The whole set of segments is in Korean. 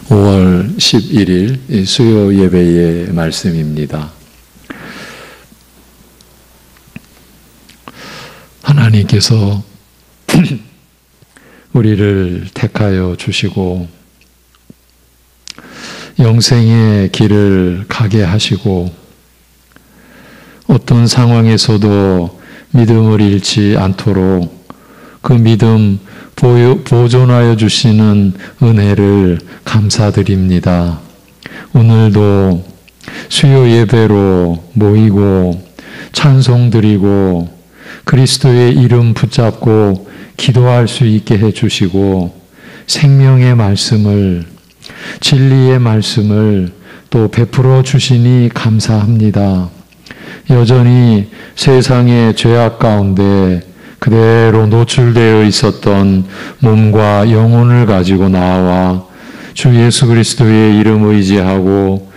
5월 11일 수요 예배의 말씀입니다. 하나님께서 우리를 택하여 주시고 영생의 길을 가게 하시고 어떤 상황에서도 믿음을 잃지 않도록 그 믿음 보존하여 주시는 은혜를 감사드립니다. 오늘도 수요 예배로 모이고 찬송 드리고 그리스도의 이름 붙잡고 기도할 수 있게 해주시고 생명의 말씀을 진리의 말씀을 또 베풀어 주시니 감사합니다. 여전히 세상의 죄악 가운데 그대로 노출되어 있었던 몸과 영혼을 가지고 나와 주 예수 그리스도의 이름 의지하고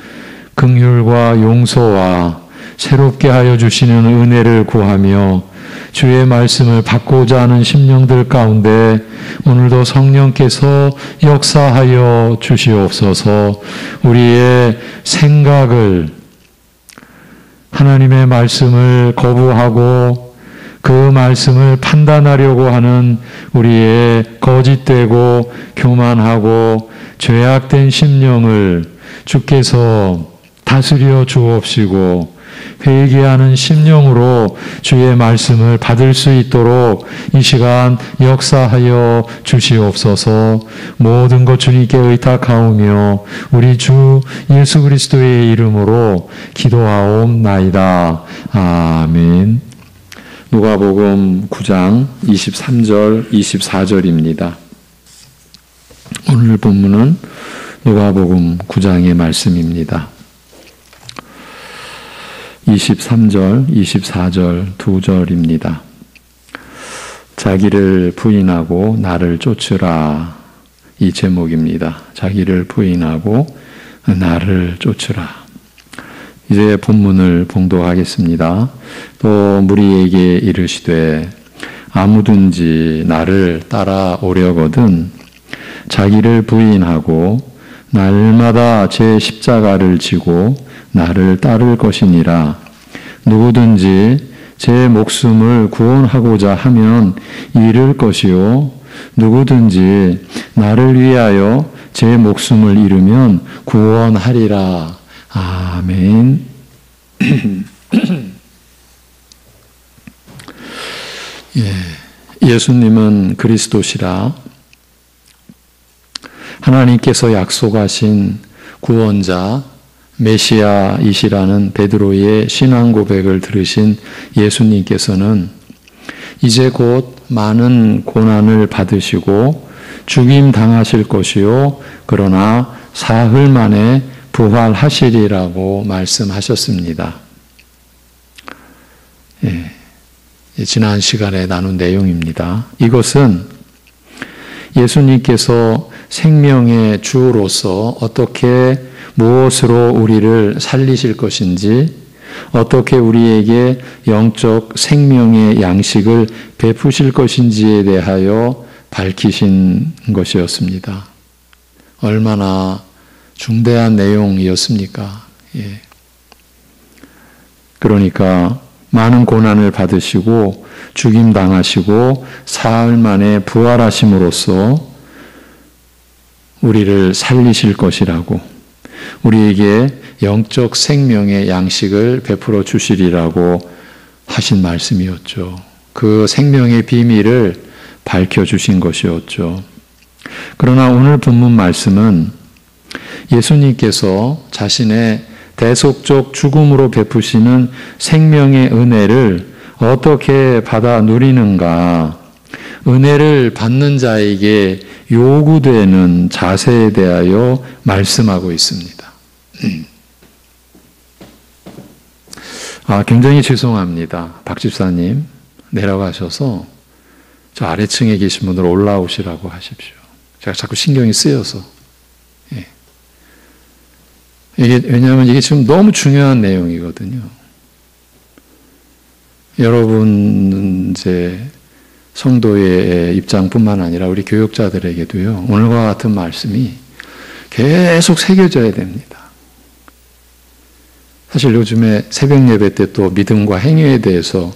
긍휼과 용서와 새롭게 하여 주시는 은혜를 구하며 주의 말씀을 받고자 하는 심령들 가운데 오늘도 성령께서 역사하여 주시옵소서. 우리의 생각을 하나님의 말씀을 거부하고 그 말씀을 판단하려고 하는 우리의 거짓되고 교만하고 죄악된 심령을 주께서 다스려 주옵시고 회개하는 심령으로 주의 말씀을 받을 수 있도록 이 시간 역사하여 주시옵소서. 모든 것 주님께 의탁하오며 우리 주 예수 그리스도의 이름으로 기도하옵나이다. 아멘. 누가복음 9장 23절 24절입니다. 오늘 본문은 누가복음 9장의 말씀입니다. 23절, 24절 두 절입니다. 자기를 부인하고 나를 쫓으라. 이 제목입니다. 자기를 부인하고 나를 쫓으라. 이제 본문을 봉독하겠습니다. 또 무리에게 이르시되 아무든지 나를 따라오려거든 자기를 부인하고 날마다 제 십자가를 지고 나를 따를 것이니라. 누구든지 제 목숨을 구원하고자 하면 잃을 것이요 누구든지 나를 위하여 제 목숨을 잃으면 구원하리라. 아멘. 예수님은 그리스도시라 하나님께서 약속하신 구원자 메시아이시라는 베드로의 신앙 고백을 들으신 예수님께서는 이제 곧 많은 고난을 받으시고 죽임 당하실 것이요 그러나 사흘 만에 부활하시리라고 말씀하셨습니다. 지난 시간에 나눈 내용입니다. 이것은 예수님께서 생명의 주로서 어떻게 무엇으로 우리를 살리실 것인지 어떻게 우리에게 영적 생명의 양식을 베푸실 것인지에 대하여 밝히신 것이었습니다. 얼마나 중대한 내용이었습니까? 그러니까 많은 고난을 받으시고 죽임 당하시고 사흘 만에 부활하심으로써 우리를 살리실 것이라고 우리에게 영적 생명의 양식을 베풀어 주시리라고 하신 말씀이었죠. 그 생명의 비밀을 밝혀주신 것이었죠. 그러나 오늘 본문 말씀은 예수님께서 자신의 대속적 죽음으로 베푸시는 생명의 은혜를 어떻게 받아 누리는가, 은혜를 받는 자에게 요구되는 자세에 대하여 말씀하고 있습니다. 굉장히 죄송합니다. 박 집사님 내려가셔서 저 아래층에 계신 분들 올라오시라고 하십시오. 제가 자꾸 신경이 쓰여서. 왜냐하면 이게 지금 너무 중요한 내용이거든요. 여러분 이제 성도의 입장뿐만 아니라 우리 교육자들에게도요. 오늘과 같은 말씀이 계속 새겨져야 됩니다. 사실 요즘에 새벽 예배 때 또 믿음과 행위에 대해서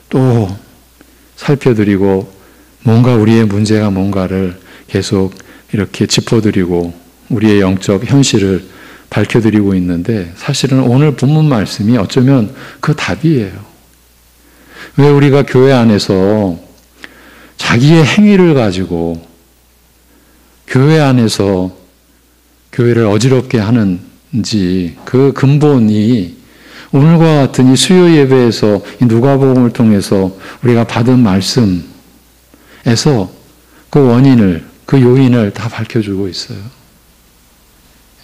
또 살펴드리고 뭔가 우리의 문제가 뭔가를 계속 이렇게 짚어드리고 우리의 영적 현실을 밝혀드리고 있는데 사실은 오늘 본문 말씀이 어쩌면 그 답이에요. 왜 우리가 교회 안에서 자기의 행위를 가지고 교회 안에서 교회를 어지럽게 하는지 그 근본이 오늘과 같은 이 수요 예배에서 이 누가복음을 통해서 우리가 받은 말씀에서 그 원인을, 그 요인을 다 밝혀주고 있어요.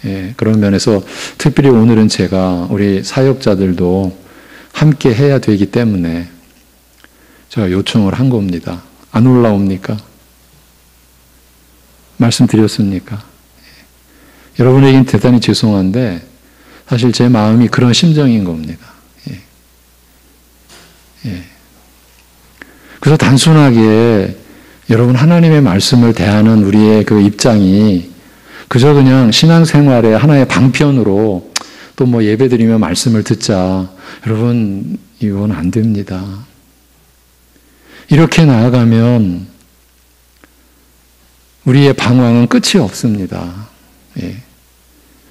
예, 그런 면에서 특별히 오늘은 제가 우리 사역자들도 함께 해야 되기 때문에 제가 요청을 한 겁니다. 안 올라옵니까? 말씀드렸습니까? 예. 여러분에겐 대단히 죄송한데 사실 제 마음이 그런 심정인 겁니다. 예. 예. 그래서 단순하게 여러분 하나님의 말씀을 대하는 우리의 그 입장이 그저 그냥 신앙생활의 하나의 방편으로 또 뭐 예배드리며 말씀을 듣자. 여러분 이건 안 됩니다. 이렇게 나아가면 우리의 방황은 끝이 없습니다. 예.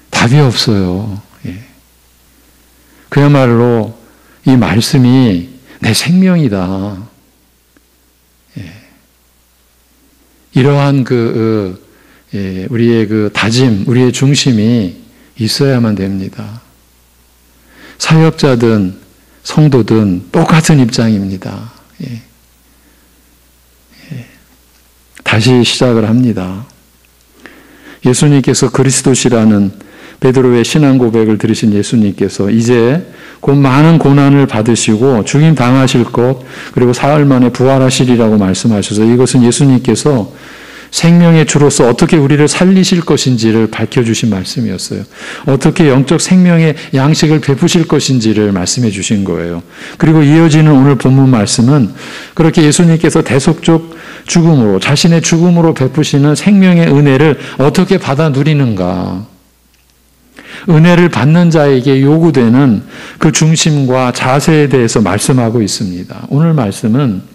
답이 없어요. 예. 그야말로 이 말씀이 내 생명이다. 예. 이러한 우리의 그 다짐, 우리의 중심이 있어야만 됩니다. 사역자든 성도든 똑같은 입장입니다. 예. 예. 다시 시작을 합니다. 예수님께서 그리스도시라는 베드로의 신앙 고백을 들으신 예수님께서 이제 곧 많은 고난을 받으시고 죽임 당하실 것 그리고 사흘 만에 부활하시리라고 말씀하셔서 이것은 예수님께서 생명의 주로서 어떻게 우리를 살리실 것인지를 밝혀주신 말씀이었어요. 어떻게 영적 생명의 양식을 베푸실 것인지를 말씀해 주신 거예요. 그리고 이어지는 오늘 본문 말씀은 그렇게 예수님께서 대속적 죽음으로 자신의 죽음으로 베푸시는 생명의 은혜를 어떻게 받아 누리는가. 은혜를 받는 자에게 요구되는 그 중심과 자세에 대해서 말씀하고 있습니다. 오늘 말씀은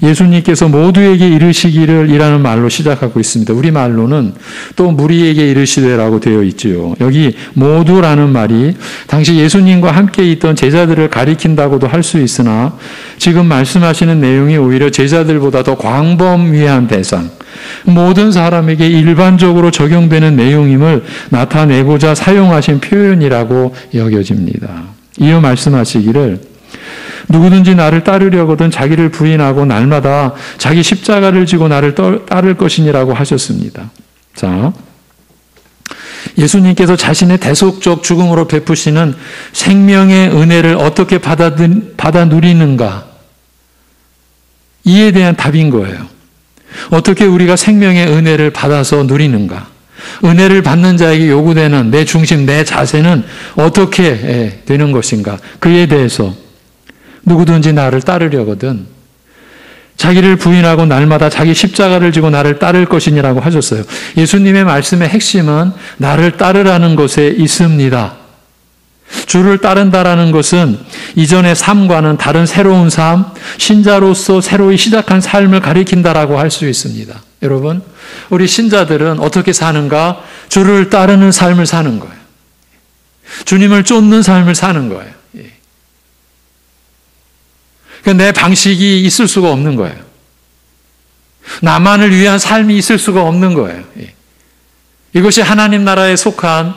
예수님께서 모두에게 이르시기를 이라는 말로 시작하고 있습니다. 우리말로는 또 무리에게 이르시되라고 되어 있지요. 여기 모두라는 말이 당시 예수님과 함께 있던 제자들을 가리킨다고도 할 수 있으나 지금 말씀하시는 내용이 오히려 제자들보다 더 광범위한 대상, 모든 사람에게 일반적으로 적용되는 내용임을 나타내고자 사용하신 표현이라고 여겨집니다. 이어 말씀하시기를 누구든지 나를 따르려거든 자기를 부인하고 날마다 자기 십자가를 지고 나를 따를 것이니라고 하셨습니다. 자, 예수님께서 자신의 대속적 죽음으로 베푸시는 생명의 은혜를 어떻게 받아 누리는가? 이에 대한 답인 거예요. 어떻게 우리가 생명의 은혜를 받아서 누리는가? 은혜를 받는 자에게 요구되는 내 중심, 내 자세는 어떻게 되는 것인가? 그에 대해서 누구든지 나를 따르려거든 자기를 부인하고 날마다 자기 십자가를 지고 나를 따를 것이니라고 하셨어요. 예수님의 말씀의 핵심은 나를 따르라는 것에 있습니다. 주를 따른다라는 것은 이전의 삶과는 다른 새로운 삶, 신자로서 새로이 시작한 삶을 가리킨다라고 할 수 있습니다. 여러분, 우리 신자들은 어떻게 사는가? 주를 따르는 삶을 사는 거예요. 주님을 쫓는 삶을 사는 거예요. 내 방식이 있을 수가 없는 거예요. 나만을 위한 삶이 있을 수가 없는 거예요. 이것이 하나님 나라에 속한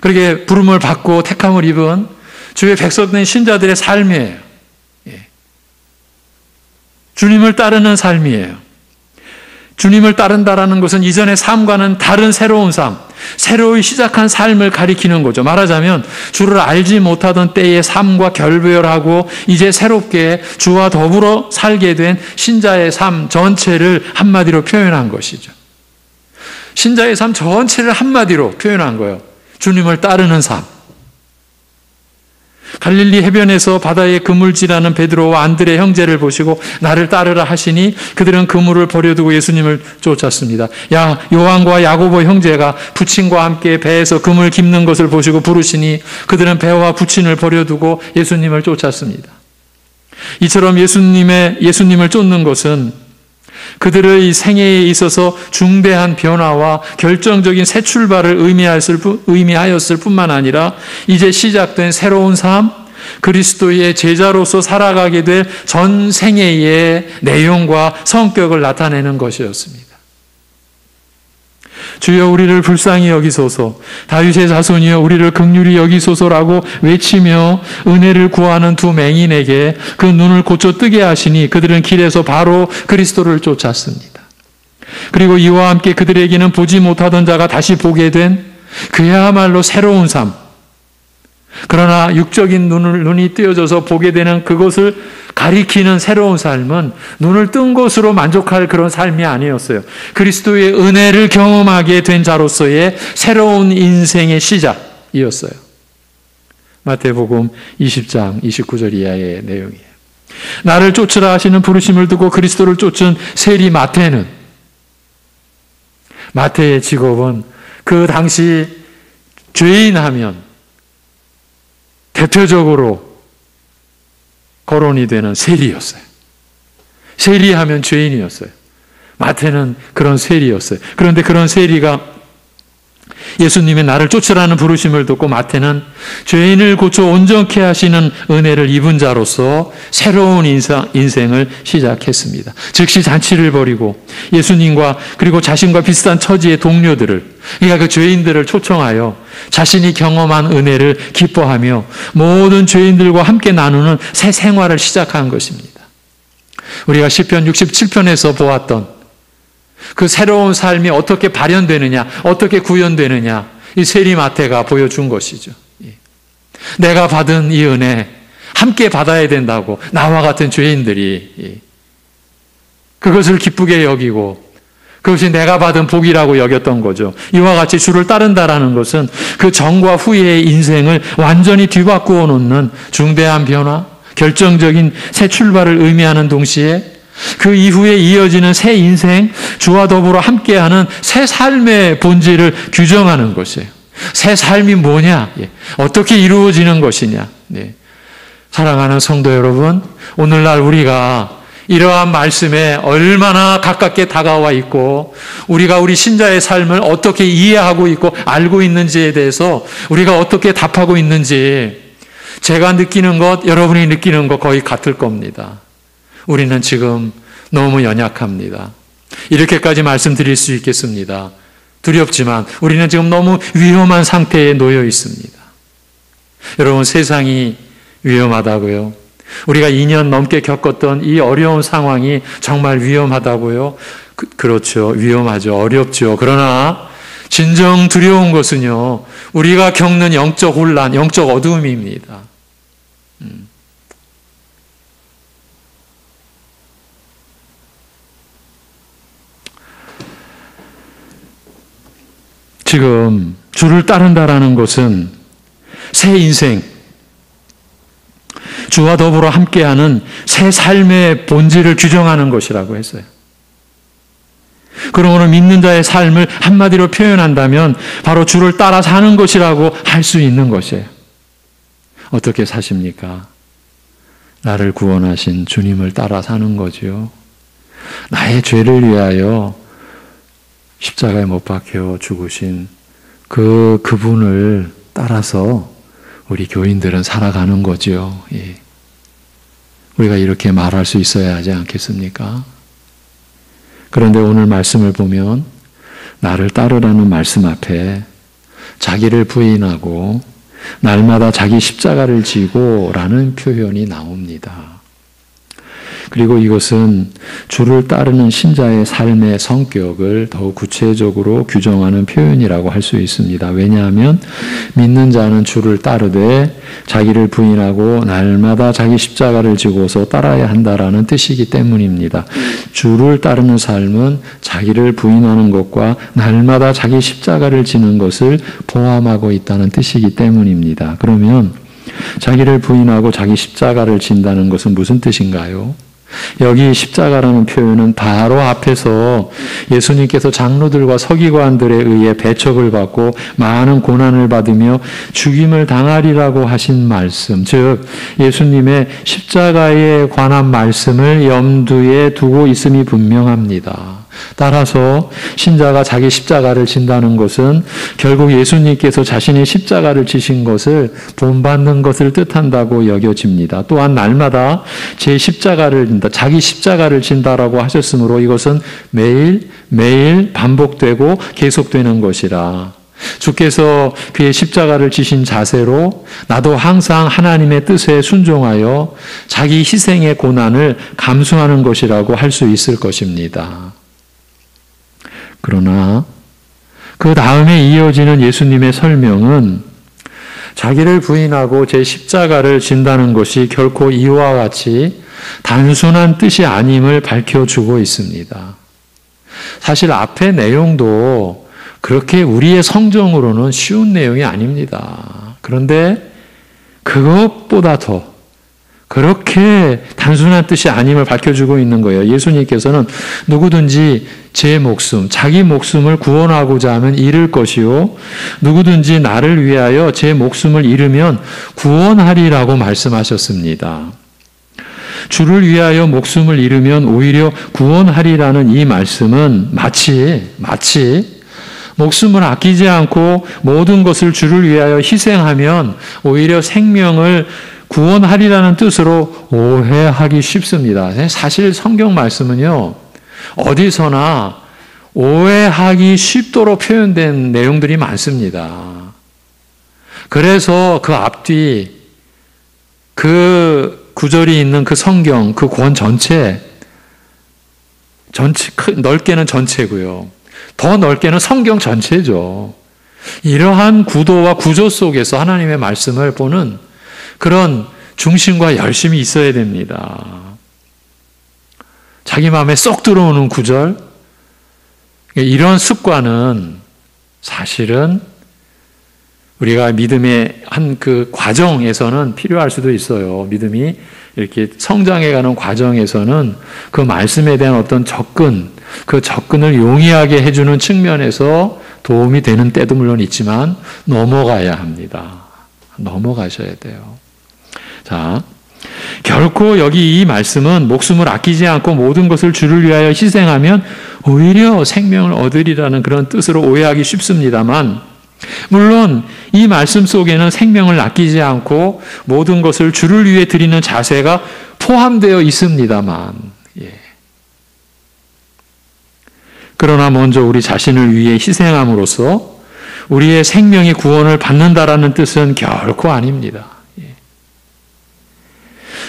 그렇게 부름을 받고 택함을 입은 주의 백성된 신자들의 삶이에요. 주님을 따르는 삶이에요. 주님을 따른다라는 것은 이전의 삶과는 다른 새로운 삶, 새로이 시작한 삶을 가리키는 거죠. 말하자면 주를 알지 못하던 때의 삶과 결별하고 이제 새롭게 주와 더불어 살게 된 신자의 삶 전체를 한마디로 표현한 것이죠. 신자의 삶 전체를 한마디로 표현한 거예요. 주님을 따르는 삶. 갈릴리 해변에서 바다에 그물질하는 베드로와 안드레 형제를 보시고 나를 따르라 하시니 그들은 그물을 버려두고 예수님을 쫓았습니다. 요한과 야고보 형제가 부친과 함께 배에서 그물 깁는 것을 보시고 부르시니 그들은 배와 부친을 버려두고 예수님을 쫓았습니다. 이처럼 예수님을 쫓는 것은 그들의 생애에 있어서 중대한 변화와 결정적인 새 출발을 의미하였을 뿐만 아니라 이제 시작된 새로운 삶, 그리스도의 제자로서 살아가게 될 전 생애의 내용과 성격을 나타내는 것이었습니다. 주여 우리를 불쌍히 여기소서, 다윗의 자손이여 우리를 긍휼히 여기소서라고 외치며 은혜를 구하는 두 맹인에게 그 눈을 고쳐 뜨게 하시니 그들은 길에서 바로 그리스도를 쫓았습니다. 그리고 이와 함께 그들에게는 보지 못하던 자가 다시 보게 된 그야말로 새로운 삶, 그러나 육적인 눈이 뜨여져서 보게 되는 그것을 가리키는 새로운 삶은 눈을 뜬 것으로 만족할 그런 삶이 아니었어요. 그리스도의 은혜를 경험하게 된 자로서의 새로운 인생의 시작이었어요. 마태복음 20장 29절 이하의 내용이에요. 나를 쫓으라 하시는 부르심을 두고 그리스도를 쫓은 세리 마태의 직업은 그 당시 죄인하면 대표적으로 거론이 되는 세리였어요. 세리하면 죄인이었어요. 마태는 그런 세리였어요. 그런데 그런 세리가 예수님의 나를 쫓으라는 부르심을 듣고 마태는 죄인을 고쳐 온전케 하시는 은혜를 입은 자로서 새로운 인생을 시작했습니다. 즉시 잔치를 벌이고 예수님과 그리고 자신과 비슷한 처지의 동료들을, 그러니까 그 죄인들을 초청하여 자신이 경험한 은혜를 기뻐하며 모든 죄인들과 함께 나누는 새 생활을 시작한 것입니다. 우리가 시편 67편에서 보았던 그 새로운 삶이 어떻게 발현되느냐, 어떻게 구현되느냐, 이 세리 마태가 보여준 것이죠. 내가 받은 이 은혜 함께 받아야 된다고 나와 같은 죄인들이 그것을 기쁘게 여기고 그것이 내가 받은 복이라고 여겼던 거죠. 이와 같이 주를 따른다라는 것은 그 전과 후의 인생을 완전히 뒤바꾸어 놓는 중대한 변화, 결정적인 새 출발을 의미하는 동시에 그 이후에 이어지는 새 인생, 주와 더불어 함께하는 새 삶의 본질을 규정하는 것이에요. 새 삶이 뭐냐? 어떻게 이루어지는 것이냐? 사랑하는 성도 여러분, 오늘날 우리가 이러한 말씀에 얼마나 가깝게 다가와 있고 우리가 우리 신자의 삶을 어떻게 이해하고 있고 알고 있는지에 대해서 우리가 어떻게 답하고 있는지 제가 느끼는 것, 여러분이 느끼는 것 거의 같을 겁니다. 우리는 지금 너무 연약합니다. 이렇게까지 말씀드릴 수 있겠습니다. 두렵지만 우리는 지금 너무 위험한 상태에 놓여 있습니다. 여러분, 세상이 위험하다고요? 우리가 2년 넘게 겪었던 이 어려운 상황이 정말 위험하다고요? 그렇죠. 위험하죠. 어렵죠. 그러나 진정 두려운 것은요, 우리가 겪는 영적 혼란, 영적 어두움입니다. 지금 주를 따른다라는 것은 새 인생, 주와 더불어 함께하는 새 삶의 본질을 규정하는 것이라고 했어요. 그러므로 믿는 자의 삶을 한마디로 표현한다면 바로 주를 따라 사는 것이라고 할 수 있는 것이에요. 어떻게 사십니까? 나를 구원하신 주님을 따라 사는 거지요. 나의 죄를 위하여 십자가에 못 박혀 죽으신 그분을 따라서 우리 교인들은 살아가는 거죠. 예. 우리가 이렇게 말할 수 있어야 하지 않겠습니까? 그런데 오늘 말씀을 보면 나를 따르라는 말씀 앞에 자기를 부인하고 날마다 자기 십자가를 지고 라는 표현이 나옵니다. 그리고 이것은 주를 따르는 신자의 삶의 성격을 더욱 구체적으로 규정하는 표현이라고 할 수 있습니다. 왜냐하면 믿는 자는 주를 따르되 자기를 부인하고 날마다 자기 십자가를 지고서 따라야 한다라는 뜻이기 때문입니다. 주를 따르는 삶은 자기를 부인하는 것과 날마다 자기 십자가를 지는 것을 포함하고 있다는 뜻이기 때문입니다. 그러면 자기를 부인하고 자기 십자가를 진다는 것은 무슨 뜻인가요? 여기 십자가라는 표현은 바로 앞에서 예수님께서 장로들과 서기관들에 의해 배척을 받고 많은 고난을 받으며 죽임을 당하리라고 하신 말씀, 즉 예수님의 십자가에 관한 말씀을 염두에 두고 있음이 분명합니다. 따라서 신자가 자기 십자가를 진다는 것은 결국 예수님께서 자신의 십자가를 지신 것을 본받는 것을 뜻한다고 여겨집니다. 또한 날마다 제 십자가를 진다, 자기 십자가를 진다라고 하셨으므로 이것은 매일 반복되고 계속되는 것이라. 주께서 그의 십자가를 지신 자세로 나도 항상 하나님의 뜻에 순종하여 자기 희생의 고난을 감수하는 것이라고 할 수 있을 것입니다. 그러나 그 다음에 이어지는 예수님의 설명은 자기를 부인하고 제 십자가를 진다는 것이 결코 이와 같이 단순한 뜻이 아님을 밝혀주고 있습니다. 사실 앞의 내용도 그렇게 우리의 성정으로는 쉬운 내용이 아닙니다. 그런데 그것보다 더 그렇게 단순한 뜻이 아님을 밝혀주고 있는 거예요. 예수님께서는 누구든지 제 목숨, 자기 목숨을 구원하고자 하면 잃을 것이요. 누구든지 나를 위하여 제 목숨을 잃으면 구원하리라고 말씀하셨습니다. 주를 위하여 목숨을 잃으면 오히려 구원하리라는 이 말씀은 마치 목숨을 아끼지 않고 모든 것을 주를 위하여 희생하면 오히려 생명을 구원하리라는 뜻으로 오해하기 쉽습니다. 사실 성경 말씀은요, 어디서나 오해하기 쉽도록 표현된 내용들이 많습니다. 그래서 그 앞뒤, 그 구절이 있는 그 성경, 그 권 전체, 넓게는 전체고요. 더 넓게는 성경 전체죠. 이러한 구도와 구조 속에서 하나님의 말씀을 보는 그런 중심과 열심이 있어야 됩니다. 자기 마음에 쏙 들어오는 구절, 이런 습관은 사실은 우리가 믿음의 한 그 과정에서는 필요할 수도 있어요. 믿음이 이렇게 성장해가는 과정에서는 그 말씀에 대한 어떤 그 접근을 용이하게 해주는 측면에서 도움이 되는 때도 물론 있지만 넘어가야 합니다. 넘어가셔야 돼요. 자, 결코 여기 이 말씀은 목숨을 아끼지 않고 모든 것을 주를 위하여 희생하면 오히려 생명을 얻으리라는 그런 뜻으로 오해하기 쉽습니다만, 물론 이 말씀 속에는 생명을 아끼지 않고 모든 것을 주를 위해 드리는 자세가 포함되어 있습니다만, 그러나 먼저 우리 자신을 위해 희생함으로써 우리의 생명이 구원을 받는다라는 뜻은 결코 아닙니다.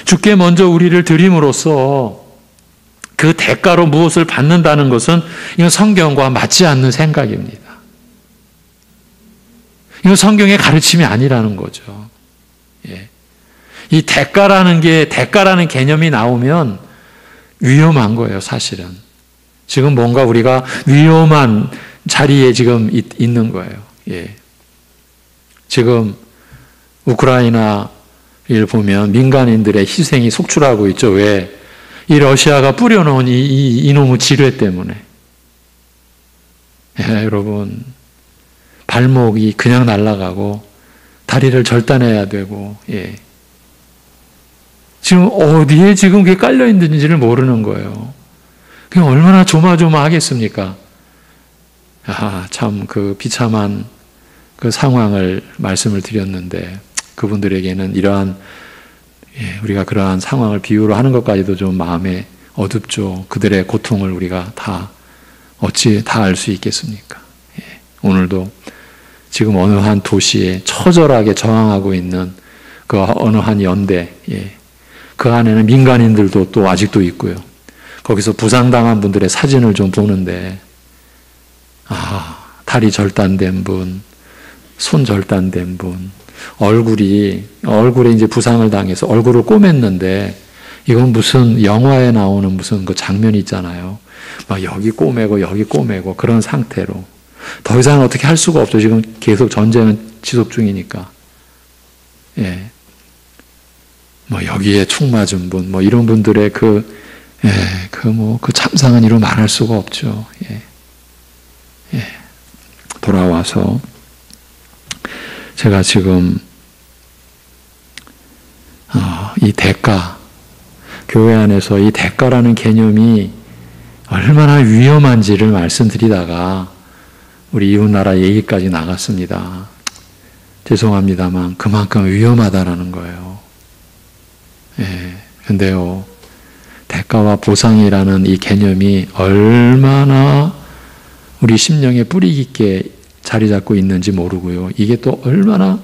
주께 먼저 우리를 드림으로써 그 대가로 무엇을 받는다는 것은 이건 성경과 맞지 않는 생각입니다. 이건 성경의 가르침이 아니라는 거죠. 이 대가라는 개념이 나오면 위험한 거예요, 사실은. 지금 뭔가 우리가 위험한 자리에 지금 있는 거예요. 지금 우크라이나를 보면 민간인들의 희생이 속출하고 있죠. 왜? 이 러시아가 뿌려놓은 이놈의 지뢰 때문에. 여러분, 발목이 그냥 날아가고 다리를 절단해야 되고, 지금 어디에 지금 그게 깔려 있는지를 모르는 거예요. 그게 얼마나 조마조마하겠습니까? 참 그 비참한 그 상황을 말씀을 드렸는데 그분들에게는 이러한 우리가 그러한 상황을 비유로 하는 것까지도 좀 마음에 어둡죠. 그들의 고통을 우리가 어찌 다 알 수 있겠습니까? 오늘도 지금 어느 한 도시에 처절하게 저항하고 있는 그 어느 한 연대, 그 안에는 민간인들도 또 아직도 있고요. 거기서 부상당한 분들의 사진을 좀 보는데, 다리 절단된 분, 손 절단된 분, 얼굴에 이제 부상을 당해서 얼굴을 꼬맸는데, 이건 무슨 영화에 나오는 무슨 그 장면이 있잖아요. 막 여기 꼬매고 그런 상태로. 더 이상 어떻게 할 수가 없죠. 지금 계속 전쟁은 지속 중이니까. 뭐 여기에 총 맞은 분, 뭐 이런 분들의 그 참상은 이루 말할 수가 없죠. 돌아와서 제가 지금 이 대가, 교회 안에서 이 대가라는 개념이 얼마나 위험한지를 말씀드리다가 우리 이웃나라 얘기까지 나갔습니다. 죄송합니다만 그만큼 위험하다라는 거예요. 근데요, 대가와 보상이라는 이 개념이 얼마나 우리 심령에 뿌리 깊게 자리 잡고 있는지 모르고요. 이게 또 얼마나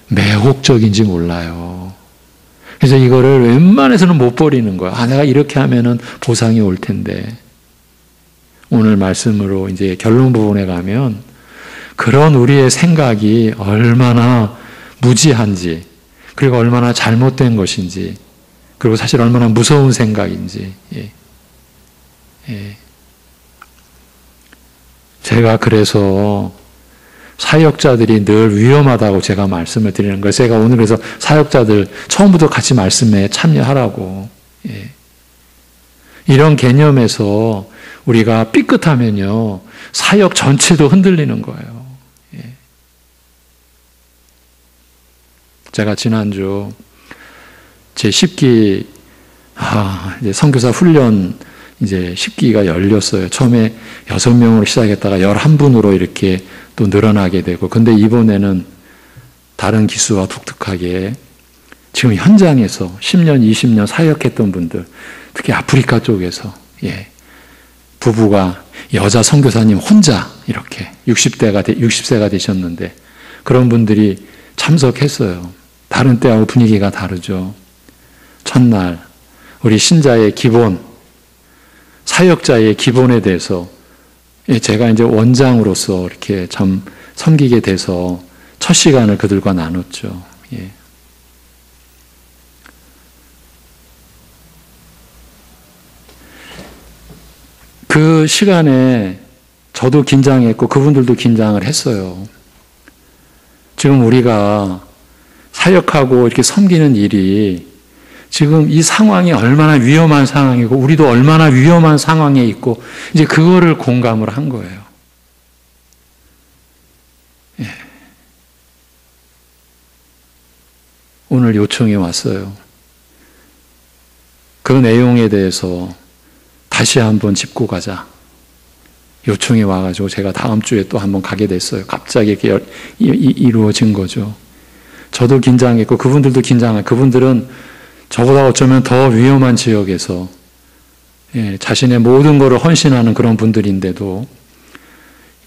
매혹적인지 몰라요. 그래서 이거를 웬만해서는 못 버리는 거야. 내가 이렇게 하면은 보상이 올 텐데. 오늘 말씀으로 이제 결론 부분에 가면 그런 우리의 생각이 얼마나 무지한지, 그리고 얼마나 잘못된 것인지, 그리고 사실 얼마나 무서운 생각인지. 제가 그래서 사역자들이 늘 위험하다고 제가 말씀을 드리는 거예요. 제가 오늘 그래서 사역자들 처음부터 같이 말씀에 참여하라고. 이런 개념에서 우리가 삐끗하면요, 사역 전체도 흔들리는 거예요. 제가 지난주 제 10기 이제 선교사 훈련 이제 10기가 열렸어요. 처음에 6명으로 시작했다가 11분으로 이렇게 또 늘어나게 되고, 근데 이번에는 다른 기수와 독특하게 지금 현장에서 10년, 20년 사역했던 분들, 특히 아프리카 쪽에서 부부가 여자 선교사님 혼자 이렇게 60세가 되셨는데 그런 분들이 참석했어요. 다른 때하고 분위기가 다르죠. 첫날 우리 신자의 기본, 사역자의 기본에 대해서 제가 이제 원장으로서 이렇게 참 섬기게 돼서 첫 시간을 그들과 나눴죠. 그 시간에 저도 긴장했고 그분들도 긴장을 했어요. 지금 우리가 사역하고 이렇게 섬기는 일이 지금 이 상황이 얼마나 위험한 상황이고 우리도 얼마나 위험한 상황에 있고 이제 그거를 공감을 한 거예요. 오늘 요청이 왔어요. 그 내용에 대해서 다시 한번 짚고 가자. 요청이 와가지고 제가 다음 주에 또 한번 가게 됐어요. 갑자기 이렇게 이루어진 거죠. 저도 긴장했고 그분들도 긴장했고 그분들은 저보다 어쩌면 더 위험한 지역에서 자신의 모든 것을 헌신하는 그런 분들인데도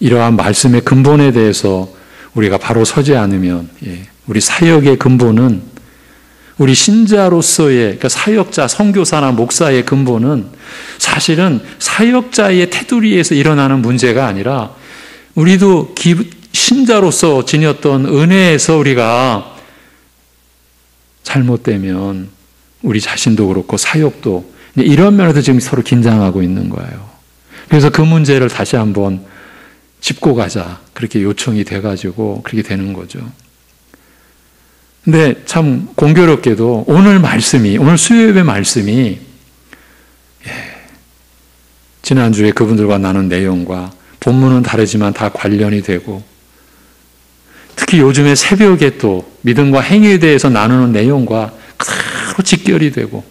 이러한 말씀의 근본에 대해서 우리가 바로 서지 않으면 우리 사역의 근본은 우리 신자로서의, 그러니까 사역자, 선교사나 목사의 근본은 사실은 사역자의 테두리에서 일어나는 문제가 아니라 우리도 신자로서 지녔던 은혜에서 우리가 잘못되면 우리 자신도 그렇고 사역도 이런 면에서 지금 서로 긴장하고 있는 거예요. 그래서 그 문제를 다시 한번 짚고 가자. 그렇게 요청이 돼가지고 그렇게 되는 거죠. 근데 참 공교롭게도 오늘 수요예배 말씀이 지난주에 그분들과 나눈 내용과 본문은 다르지만 다 관련이 되고 특히 요즘에 새벽에 또 믿음과 행위에 대해서 나누는 내용과 그대로 직결이 되고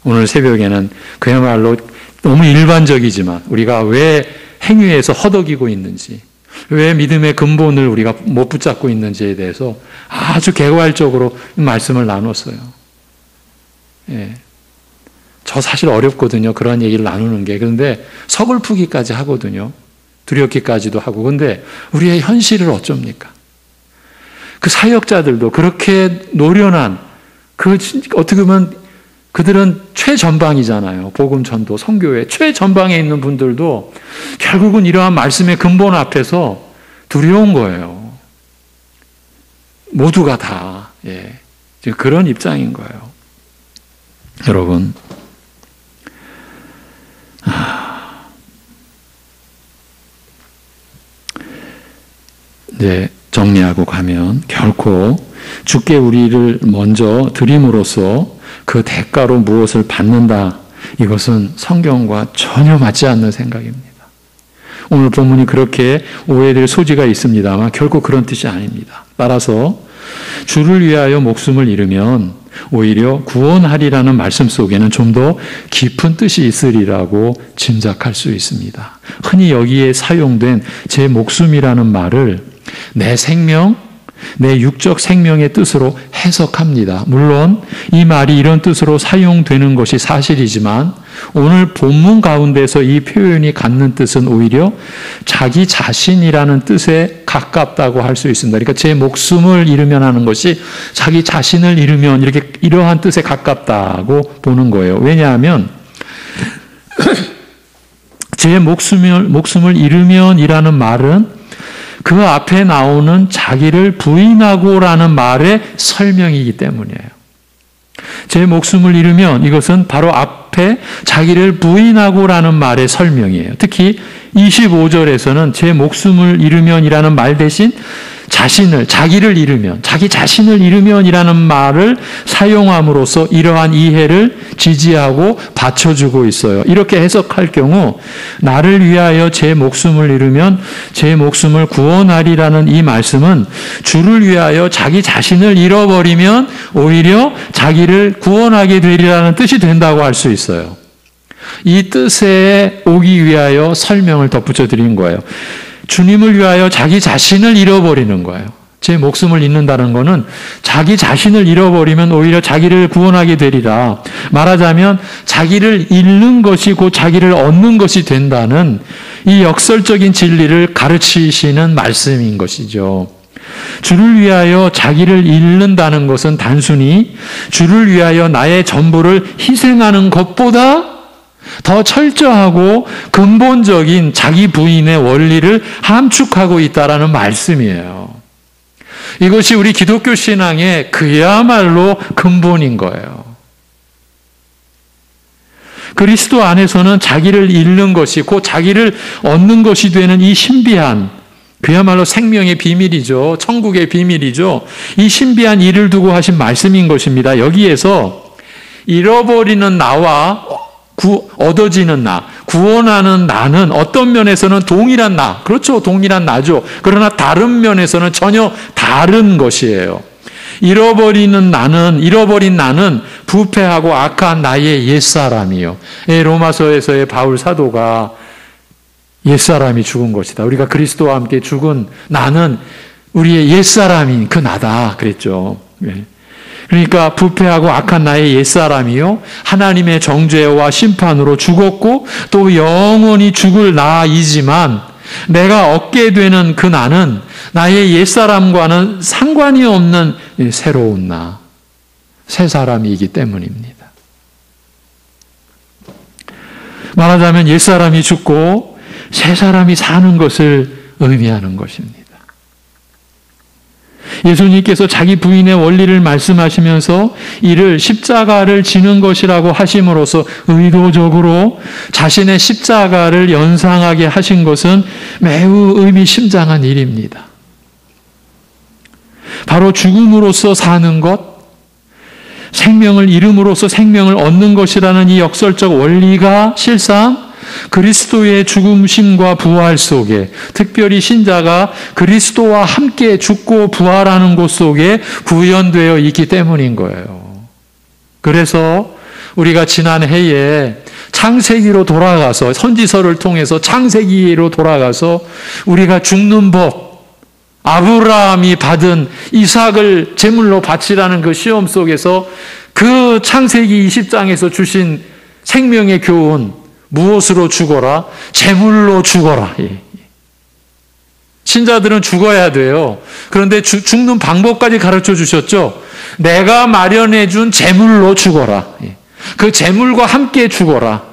오늘 새벽에는 그야말로 너무 일반적이지만 우리가 왜 행위에서 허덕이고 있는지 왜 믿음의 근본을 우리가 못 붙잡고 있는지에 대해서 아주 개괄적으로 말씀을 나눴어요. 저 사실 어렵거든요. 그런 얘기를 나누는 게. 그런데 서글프기까지 하거든요. 두렵기까지도 하고. 그런데 우리의 현실을 어쩝니까? 그 사역자들도 그렇게 노련한, 어떻게 보면 그들은 최전방이잖아요. 복음 전도, 선교회 최전방에 있는 분들도 결국은 이러한 말씀의 근본 앞에서 두려운 거예요. 모두가 다 지금 그런 입장인 거예요. 여러분, 이제 정리하고 가면 결코 주께 우리를 먼저 드림으로써 그 대가로 무엇을 받는다. 이것은 성경과 전혀 맞지 않는 생각입니다. 오늘 본문이 그렇게 오해될 소지가 있습니다만 결코 그런 뜻이 아닙니다. 따라서 주를 위하여 목숨을 잃으면 오히려 구원하리라는 말씀 속에는 좀 더 깊은 뜻이 있으리라고 짐작할 수 있습니다. 흔히 여기에 사용된 제 목숨이라는 말을 내 생명, 내 육적 생명의 뜻으로 해석합니다. 물론 이 말이 이런 뜻으로 사용되는 것이 사실이지만 오늘 본문 가운데서 이 표현이 갖는 뜻은 오히려 자기 자신이라는 뜻에 가깝다고 할 수 있습니다. 그러니까 제 목숨을 잃으면 하는 것이 자기 자신을 잃으면 이러한 뜻에 가깝다고 보는 거예요. 왜냐하면 제 목숨을 잃으면이라는 말은 그 앞에 나오는 자기를 부인하고라는 말의 설명이기 때문이에요. 제 목숨을 잃으면 이것은 바로 앞에 자기를 부인하고라는 말의 설명이에요. 특히 25절에서는 제 목숨을 잃으면이라는 말 대신 자기를 잃으면, 자기 자신을 잃으면이라는 말을 사용함으로써 이러한 이해를 지지하고 받쳐주고 있어요. 이렇게 해석할 경우 나를 위하여 제 목숨을 잃으면 제 목숨을 구원하리라는 이 말씀은 주를 위하여 자기 자신을 잃어버리면 오히려 자기를 구원하게 되리라는 뜻이 된다고 할 수 있어요. 이 뜻에 오기 위하여 설명을 덧붙여 드린 거예요. 주님을 위하여 자기 자신을 잃어버리는 거예요. 제 목숨을 잃는다는 것은 자기 자신을 잃어버리면 오히려 자기를 구원하게 되리라. 말하자면 자기를 잃는 것이 곧 자기를 얻는 것이 된다는 이 역설적인 진리를 가르치시는 말씀인 것이죠. 주를 위하여 자기를 잃는다는 것은 단순히 주를 위하여 나의 전부를 희생하는 것보다 더 철저하고 근본적인 자기 부인의 원리를 함축하고 있다라는 말씀이에요. 이것이 우리 기독교 신앙의 그야말로 근본인 거예요. 그리스도 안에서는 자기를 잃는 것이 곧 자기를 얻는 것이 되는 이 신비한 그야말로 생명의 비밀이죠. 천국의 비밀이죠. 이 신비한 일을 두고 하신 말씀인 것입니다. 여기에서 잃어버리는 나와 얻어지는 나, 구원하는 나는 어떤 면에서는 동일한 나, 그렇죠. 동일한 나죠. 그러나 다른 면에서는 전혀 다른 것이에요. 잃어버린 나는 부패하고 악한 나의 옛사람이요. 로마서에서의 바울 사도가 옛사람이 죽은 것이다. 우리가 그리스도와 함께 죽은 나는 우리의 옛사람인 그 나다. 그랬죠. 그러니까 부패하고 악한 나의 옛사람이요 하나님의 정죄와 심판으로 죽었고 또 영원히 죽을 나이지만 내가 얻게 되는 그 나는 나의 옛사람과는 상관이 없는 새로운 나, 새 사람이기 때문입니다. 말하자면 옛사람이 죽고 새 사람이 사는 것을 의미하는 것입니다. 예수님께서 자기 부인의 원리를 말씀하시면서 이를 십자가를 지는 것이라고 하심으로써 의도적으로 자신의 십자가를 연상하게 하신 것은 매우 의미심장한 일입니다. 바로 죽음으로써 사는 것, 생명을 잃음으로써 생명을 얻는 것이라는 이 역설적 원리가 실상 그리스도의 죽음심과 부활 속에, 특별히 신자가 그리스도와 함께 죽고 부활하는 곳 속에 구현되어 있기 때문인 거예요. 그래서 우리가 지난해에 창세기로 돌아가서, 선지서를 통해서 창세기로 돌아가서 우리가 죽는 법, 아브라함이 받은 이삭을 제물로 바치라는 그 시험 속에서 그 창세기 20장에서 주신 생명의 교훈, 무엇으로 죽어라? 제물로 죽어라. 신자들은 죽어야 돼요. 그런데 죽는 방법까지 가르쳐 주셨죠. 내가 마련해 준 제물로 죽어라. 그 제물과 함께 죽어라.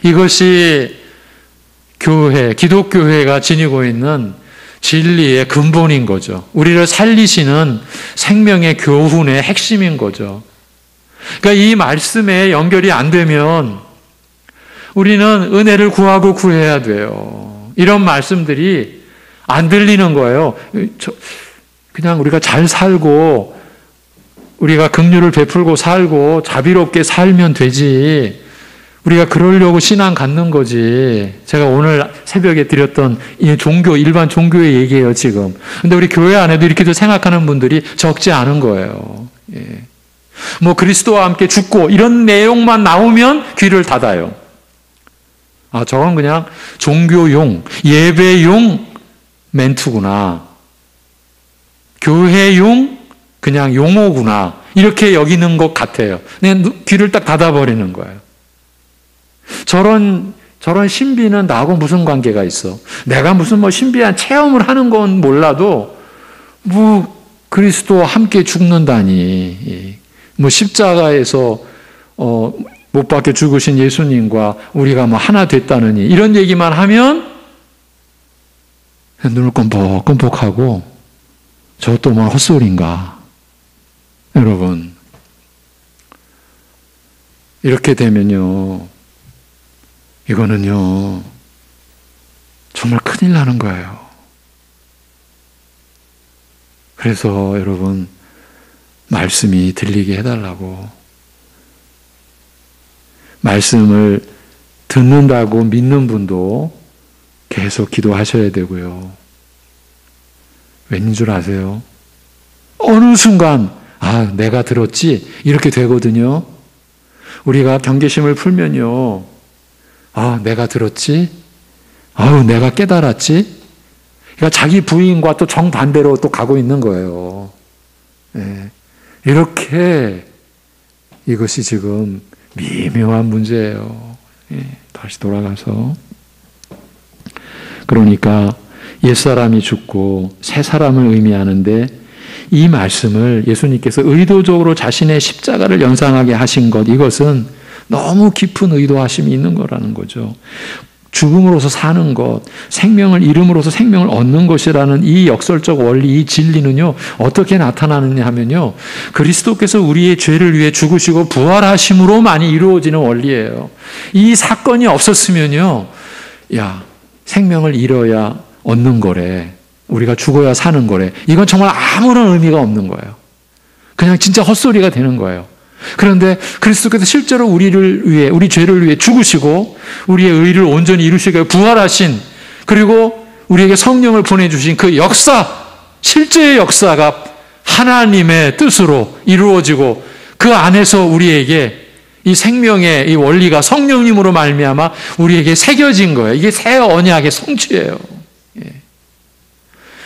이것이 교회, 기독교회가 지니고 있는 진리의 근본인 거죠. 우리를 살리시는 생명의 교훈의 핵심인 거죠. 그러니까 이 말씀에 연결이 안 되면 우리는 은혜를 구하고 구해야 돼요. 이런 말씀들이 안 들리는 거예요. 그냥 우리가 잘 살고 우리가 긍휼을 베풀고 살고 자비롭게 살면 되지. 우리가 그러려고 신앙 갖는 거지. 제가 오늘 새벽에 드렸던 이 종교, 일반 종교의 얘기예요, 지금. 근데 우리 교회 안에도 이렇게도 생각하는 분들이 적지 않은 거예요. 예. 뭐 그리스도와 함께 죽고 이런 내용만 나오면 귀를 닫아요. 아, 저건 그냥 종교용, 예배용 멘트구나. 교회용 그냥 용어구나. 이렇게 여기는 것 같아요. 그냥 귀를 딱 닫아버리는 거예요. 저런 신비는 나하고 무슨 관계가 있어? 내가 무슨 뭐 신비한 체험을 하는 건 몰라도 뭐 그리스도와 함께 죽는다니. 뭐 십자가에서 못 박혀 죽으신 예수님과 우리가 뭐 하나 됐다느니 이런 얘기만 하면 눈을 껌뻑껌뻑하고 저것도 뭐 헛소리인가. 여러분, 이렇게 되면요, 이거는요 정말 큰일 나는 거예요. 그래서 여러분, 말씀이 들리게 해달라고, 말씀을 듣는다고 믿는 분도 계속 기도하셔야 되고요. 왠 줄 아세요? 어느 순간 아, 내가 들었지? 이렇게 되거든요. 우리가 경계심을 풀면요, 아, 내가 들었지? 아우, 내가 깨달았지? 그러니까 자기 부인과 또 정반대로 또 가고 있는 거예요. 예. 이렇게 이것이 지금 미묘한 문제예요. 예. 다시 돌아가서. 그러니까 옛사람이 죽고 새 사람을 의미하는데 이 말씀을 예수님께서 의도적으로 자신의 십자가를 연상하게 하신 것, 이것은 너무 깊은 의도하심이 있는 거라는 거죠. 죽음으로서 사는 것, 생명을 잃음으로써 생명을 얻는 것이라는 이 역설적 원리, 이 진리는요, 어떻게 나타나느냐 하면요, 그리스도께서 우리의 죄를 위해 죽으시고 부활하심으로만이 이루어지는 원리예요. 이 사건이 없었으면요, 야, 생명을 잃어야 얻는 거래, 우리가 죽어야 사는 거래, 이건 정말 아무런 의미가 없는 거예요. 그냥 진짜 헛소리가 되는 거예요. 그런데 그리스도께서 실제로 우리를 위해, 우리 죄를 위해 죽으시고 우리의 의를 온전히 이루시고 부활하신, 그리고 우리에게 성령을 보내주신 그 역사, 실제의 역사가 하나님의 뜻으로 이루어지고 그 안에서 우리에게 이 생명의 이 원리가 성령님으로 말미암아 우리에게 새겨진 거예요. 이게 새 언약의 성취예요.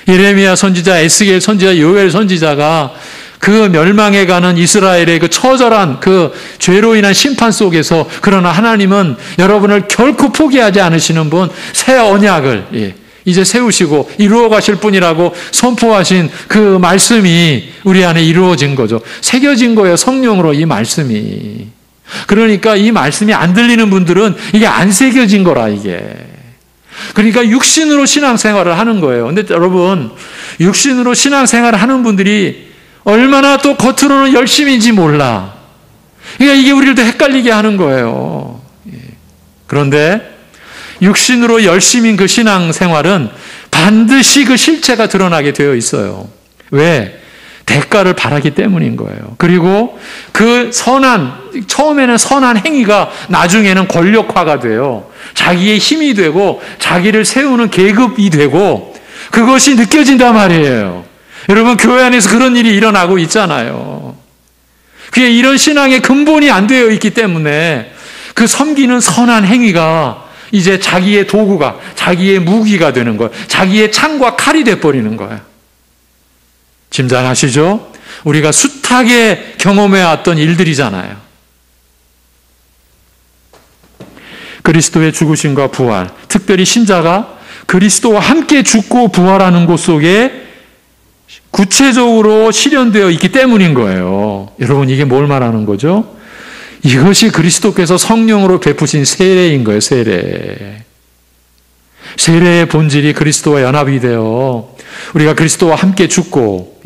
예레미야 선지자, 에스겔 선지자, 요엘 선지자가 그 멸망해가는 이스라엘의 그 처절한 그 죄로 인한 심판 속에서, 그러나 하나님은 여러분을 결코 포기하지 않으시는 분, 새 언약을 이제 세우시고 이루어 가실 분이라고 선포하신 그 말씀이 우리 안에 이루어진 거죠. 새겨진 거예요, 성령으로 이 말씀이. 그러니까 이 말씀이 안 들리는 분들은 이게 안 새겨진 거라, 이게. 그러니까 육신으로 신앙생활을 하는 거예요. 근데 여러분, 육신으로 신앙생활을 하는 분들이 얼마나 또 겉으로는 열심인지 몰라. 그러니까 이게 우리를 더 헷갈리게 하는 거예요. 그런데 육신으로 열심인 그 신앙생활은 반드시 그 실체가 드러나게 되어 있어요. 왜? 대가를 바라기 때문인 거예요. 그리고 그 처음에는 선한 행위가 나중에는 권력화가 돼요. 자기의 힘이 되고 자기를 세우는 계급이 되고 그것이 느껴진단 말이에요. 여러분, 교회 안에서 그런 일이 일어나고 있잖아요. 그게 이런 신앙의 근본이 안 되어 있기 때문에 그 섬기는 선한 행위가 이제 자기의 도구가, 자기의 무기가 되는 거예요. 자기의 창과 칼이 돼버리는 거예요. 짐작하시죠? 우리가 숱하게 경험해왔던 일들이잖아요. 그리스도의 죽으심과 부활, 특별히 신자가 그리스도와 함께 죽고 부활하는 곳 속에 구체적으로 실현되어 있기 때문인 거예요. 여러분, 이게 뭘 말하는 거죠? 이것이 그리스도께서 성령으로 베푸신 세례인 거예요, 세례. 세례의 본질이 그리스도와 연합이 되어 우리가 그리스도와 함께 죽고,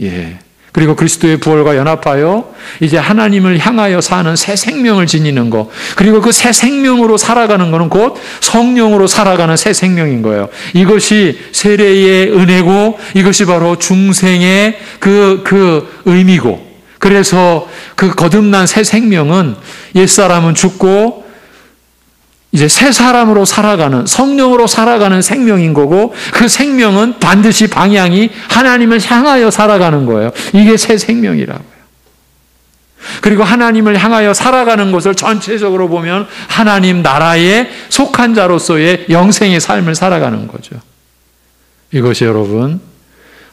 그리고 그리스도의 부활과 연합하여 이제 하나님을 향하여 사는 새 생명을 지니는 것. 그리고 그 새 생명으로 살아가는 것은 곧 성령으로 살아가는 새 생명인 거예요. 이것이 세례의 은혜고 이것이 바로 중생의 그 의미고, 그래서 그 거듭난 새 생명은 옛사람은 죽고 이제 새 사람으로 살아가는, 성령으로 살아가는 생명인 거고, 그 생명은 반드시 방향이 하나님을 향하여 살아가는 거예요. 이게 새 생명이라고요. 그리고 하나님을 향하여 살아가는 것을 전체적으로 보면 하나님 나라에 속한 자로서의 영생의 삶을 살아가는 거죠. 이것이 여러분,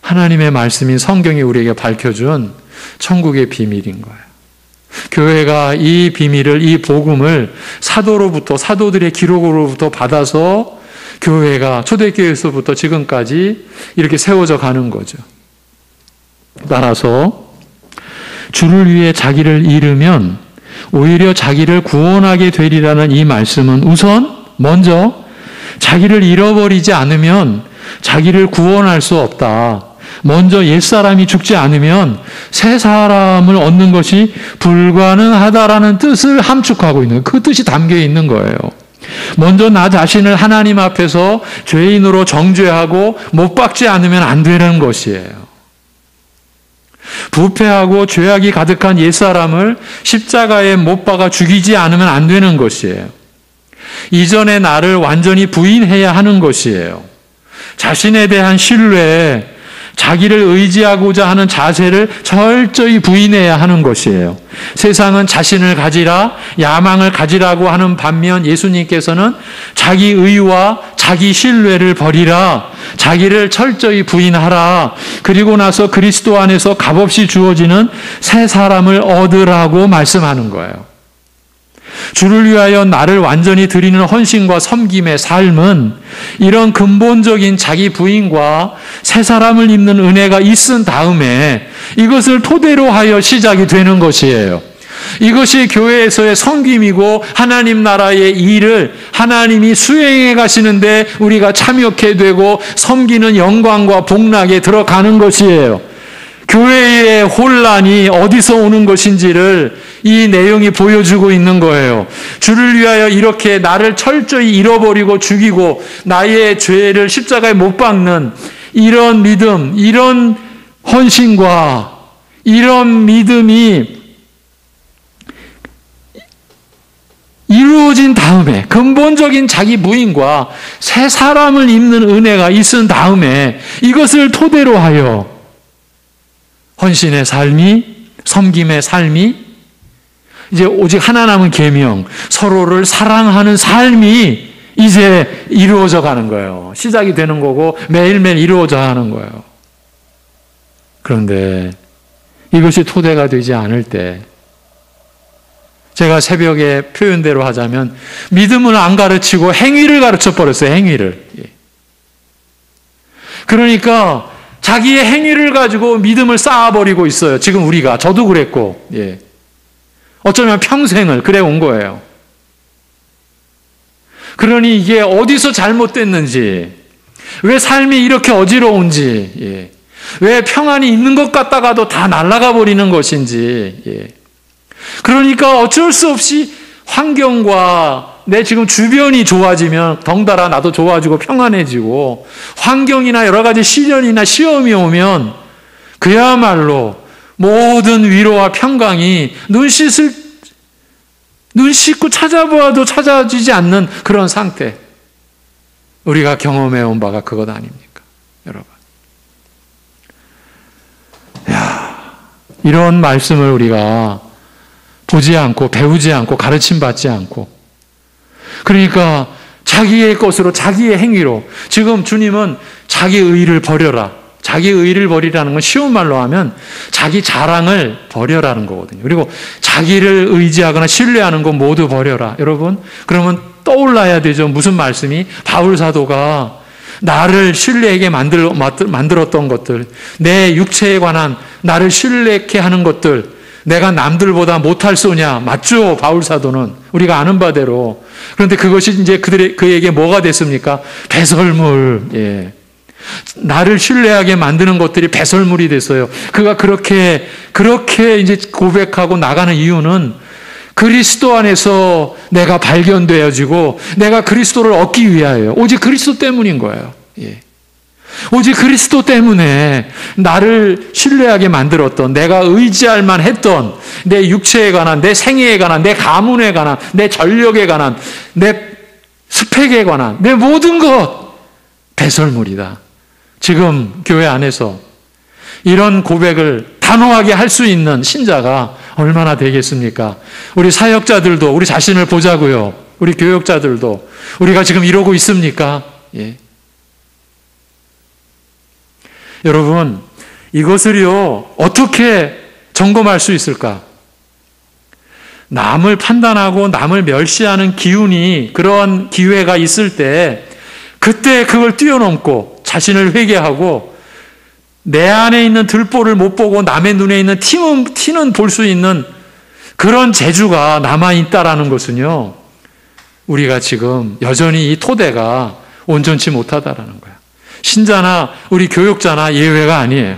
하나님의 말씀인 성경이 우리에게 밝혀준 천국의 비밀인 거예요. 교회가 이 비밀을, 이 복음을 사도로부터, 사도들의 기록으로부터 받아서 교회가 초대교회에서부터 지금까지 이렇게 세워져 가는 거죠. 따라서 주를 위해 자기를 잃으면 오히려 자기를 구원하게 되리라는 이 말씀은 우선 먼저 자기를 잃어버리지 않으면 자기를 구원할 수 없다. 먼저 옛사람이 죽지 않으면 새 사람을 얻는 것이 불가능하다라는 뜻을 함축하고 있는, 그 뜻이 담겨 있는 거예요. 먼저 나 자신을 하나님 앞에서 죄인으로 정죄하고 못 박지 않으면 안 되는 것이에요. 부패하고 죄악이 가득한 옛사람을 십자가에 못 박아 죽이지 않으면 안 되는 것이에요. 이전의 나를 완전히 부인해야 하는 것이에요. 자신에 대한 신뢰에 자기를 의지하고자 하는 자세를 철저히 부인해야 하는 것이에요. 세상은 자신을 가지라, 야망을 가지라고 하는 반면 예수님께서는 자기 의와 자기 신뢰를 버리라, 자기를 철저히 부인하라, 그리고 나서 그리스도 안에서 값없이 주어지는 새 사람을 얻으라고 말씀하는 거예요. 주를 위하여 나를 완전히 드리는 헌신과 섬김의 삶은 이런 근본적인 자기 부인과 새 사람을 입는 은혜가 있은 다음에 이것을 토대로 하여 시작이 되는 것이에요. 이것이 교회에서의 섬김이고 하나님 나라의 일을 하나님이 수행해 가시는데 우리가 참여하게 되고 섬기는 영광과 복락에 들어가는 것이에요. 교회의 혼란이 어디서 오는 것인지를 이 내용이 보여주고 있는 거예요. 주를 위하여 이렇게 나를 철저히 잃어버리고 죽이고 나의 죄를 십자가에 못 박는 이런 믿음, 이런 헌신과 이런 믿음이 이루어진 다음에, 근본적인 자기 부인과 새 사람을 입는 은혜가 있은 다음에 이것을 토대로 하여 헌신의 삶이, 섬김의 삶이, 이제 오직 하나 남은 계명, 서로를 사랑하는 삶이 이제 이루어져 가는 거예요. 시작이 되는 거고 매일매일 이루어져 가는 거예요. 그런데 이것이 토대가 되지 않을 때, 제가 새벽에 표현대로 하자면 믿음을 안 가르치고 행위를 가르쳐 버렸어요. 행위를. 그러니까 자기의 행위를 가지고 믿음을 쌓아버리고 있어요. 지금 우리가, 저도 그랬고, 어쩌면 평생을 그래 온 거예요. 그러니 이게 어디서 잘못됐는지, 왜 삶이 이렇게 어지러운지, 왜 평안이 있는 것 같다가도 다 날아가 버리는 것인지, 그러니까 어쩔 수 없이 환경과 내 지금 주변이 좋아지면 덩달아 나도 좋아지고 평안해지고, 환경이나 여러 가지 시련이나 시험이 오면 그야말로 모든 위로와 평강이 눈 씻고 찾아보아도 찾아지지 않는 그런 상태. 우리가 경험해 온 바가 그것 아닙니까, 여러분? 이런 말씀을 우리가 보지 않고 배우지 않고 가르침받지 않고, 그러니까 자기의 것으로 자기의 행위로, 지금 주님은 자기 의를 버려라, 자기 의를 버리라는 건 쉬운 말로 하면 자기 자랑을 버려라는 거거든요. 그리고 자기를 의지하거나 신뢰하는 건 모두 버려라. 여러분, 그러면 떠올라야 되죠. 무슨 말씀이? 바울 사도가 나를 신뢰하게 만들었던 것들, 내 육체에 관한 나를 신뢰케 하는 것들, 내가 남들보다 못할 소냐? 맞죠, 바울 사도는. 우리가 아는 바대로. 그런데 그것이 이제 그에게 뭐가 됐습니까? 배설물. 나를 신뢰하게 만드는 것들이 배설물이 됐어요. 그가 그렇게 이제 고백하고 나가는 이유는 그리스도 안에서 내가 발견되어지고 내가 그리스도를 얻기 위하여 오직 그리스도 때문인 거예요. 예. 오직 그리스도 때문에 나를 신뢰하게 만들었던, 내가 의지할 만했던 내 육체에 관한, 내 생애에 관한, 내 가문에 관한, 내 전력에 관한, 내 스펙에 관한 내 모든 것 배설물이다. 지금 교회 안에서 이런 고백을 단호하게 할 수 있는 신자가 얼마나 되겠습니까? 우리 사역자들도 우리 자신을 보자고요. 우리 교역자들도 우리가 지금 이러고 있습니까? 예. 여러분, 이것을요, 어떻게 점검할 수 있을까? 남을 판단하고 남을 멸시하는 기운이, 그러한 기회가 있을 때, 그때 그걸 뛰어넘고 자신을 회개하고 내 안에 있는 들보를 못 보고 남의 눈에 있는 티는 볼 수 있는 그런 재주가 남아있다라는 것은요, 우리가 지금 여전히 이 토대가 온전치 못하다라는 거야. 신자나 우리 교육자나 예외가 아니에요.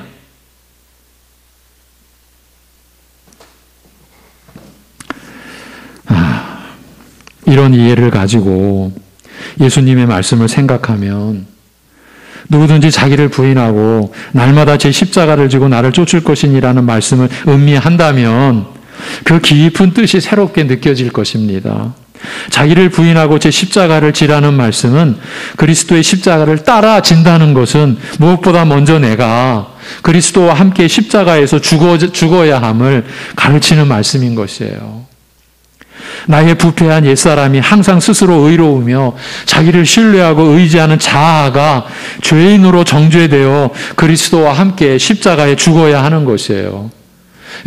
이런 이해를 가지고 예수님의 말씀을 생각하면 누구든지 자기를 부인하고 날마다 제 십자가를 지고 나를 쫓을 것이니라는 말씀을 음미한다면 그 깊은 뜻이 새롭게 느껴질 것입니다. 자기를 부인하고 제 십자가를 지라는 말씀은 그리스도의 십자가를 따라 진다는 것은 무엇보다 먼저 내가 그리스도와 함께 십자가에서 죽어야 함을 가르치는 말씀인 것이에요. 나의 부패한 옛사람이 항상 스스로 의로우며 자기를 신뢰하고 의지하는 자아가 죄인으로 정죄되어 그리스도와 함께 십자가에 죽어야 하는 것이에요.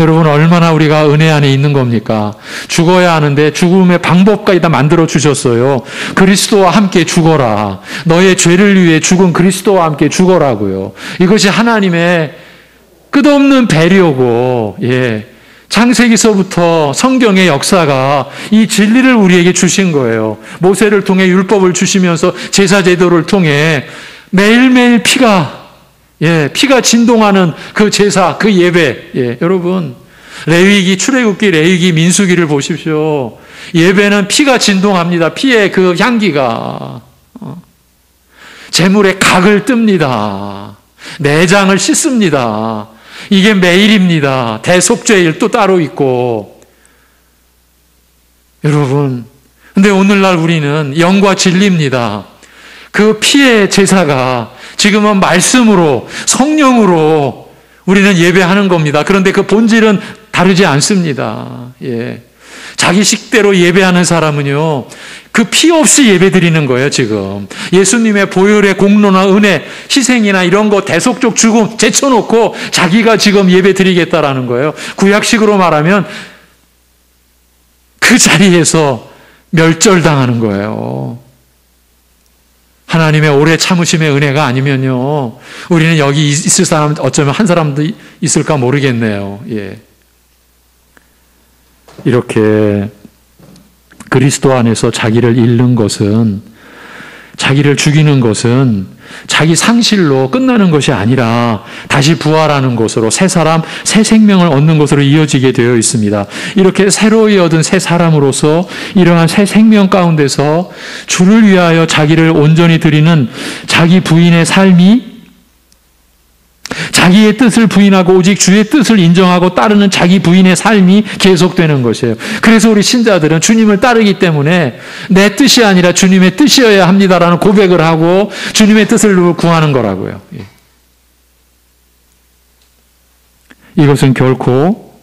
여러분, 얼마나 우리가 은혜 안에 있는 겁니까? 죽어야 하는데 죽음의 방법까지 다 만들어 주셨어요. 그리스도와 함께 죽어라. 너의 죄를 위해 죽은 그리스도와 함께 죽어라고요. 이것이 하나님의 끝없는 배려고, 창세기서부터 성경의 역사가 이 진리를 우리에게 주신 거예요. 모세를 통해 율법을 주시면서 제사 제도를 통해 매일매일 피가 진동하는 그 제사, 그 예배. 여러분, 레위기, 출애굽기, 레위기, 민수기를 보십시오. 예배는 피가 진동합니다. 피의 그 향기가 제물의 각을 뜹니다. 내장을 씻습니다. 이게 매일입니다. 대속죄일도 따로 있고. 여러분, 근데 오늘날 우리는 영과 진리입니다. 그 피의 제사가 지금은 말씀으로, 성령으로 우리는 예배하는 겁니다. 그런데 그 본질은 다르지 않습니다. 자기 식대로 예배하는 사람은요, 그 피 없이 예배 드리는 거예요, 지금. 예수님의 보혈의 공로나 은혜, 희생이나 이런 거 대속적 죽음 제쳐놓고 자기가 지금 예배 드리겠다라는 거예요. 구약식으로 말하면 그 자리에서 멸절당하는 거예요. 하나님의 오래 참으심의 은혜가 아니면요, 우리는 여기 있을 사람 어쩌면 한 사람도 있을까 모르겠네요. 이렇게 그리스도 안에서 자기를 잃는 것은, 자기를 죽이는 것은 자기 상실로 끝나는 것이 아니라 다시 부활하는 것으로 새 사람, 새 생명을 얻는 것으로 이어지게 되어 있습니다. 이렇게 새로이 얻은 새 사람으로서 이러한 새 생명 가운데서 주를 위하여 자기를 온전히 드리는 자기 부인의 삶이, 자기의 뜻을 부인하고 오직 주의 뜻을 인정하고 따르는 자기 부인의 삶이 계속되는 것이에요. 그래서 우리 신자들은 주님을 따르기 때문에 내 뜻이 아니라 주님의 뜻이어야 합니다라는 고백을 하고 주님의 뜻을 구하는 거라고요. 이것은 결코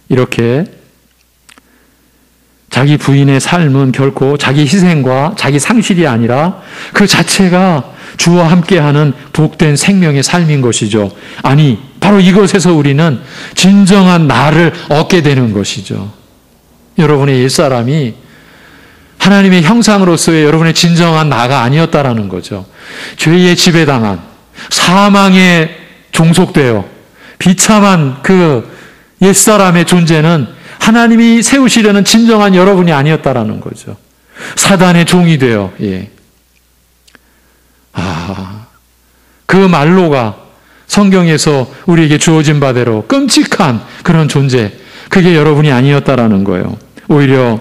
이렇게 자기 부인의 삶은 결코 자기 희생과 자기 상실이 아니라 그 자체가 주와 함께하는 복된 생명의 삶인 것이죠. 아니, 바로 이것에서 우리는 진정한 나를 얻게 되는 것이죠. 여러분의 옛사람이 하나님의 형상으로서의 여러분의 진정한 나가 아니었다라는 거죠. 죄의 지배당한, 사망에 종속되어 비참한 그 옛사람의 존재는 하나님이 세우시려는 진정한 여러분이 아니었다라는 거죠. 사단의 종이 되어, 그 말로가 성경에서 우리에게 주어진 바대로 끔찍한 그런 존재, 그게 여러분이 아니었다라는 거예요. 오히려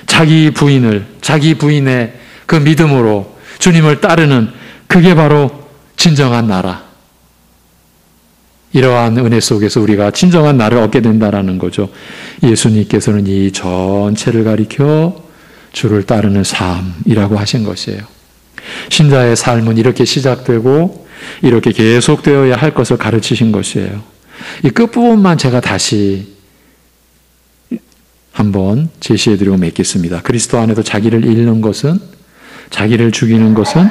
자기 부인의 그 믿음으로 주님을 따르는, 그게 바로 진정한 나라. 이러한 은혜 속에서 우리가 진정한 나를 얻게 된다라는 거죠. 예수님께서는 이 전체를 가리켜 주를 따르는 삶이라고 하신 것이에요. 신자의 삶은 이렇게 시작되고 이렇게 계속되어야 할 것을 가르치신 것이에요. 이 끝부분만 제가 다시 한번 제시해드리고 맺겠습니다. 그리스도 안에서 자기를 잃는 것은, 자기를 죽이는 것은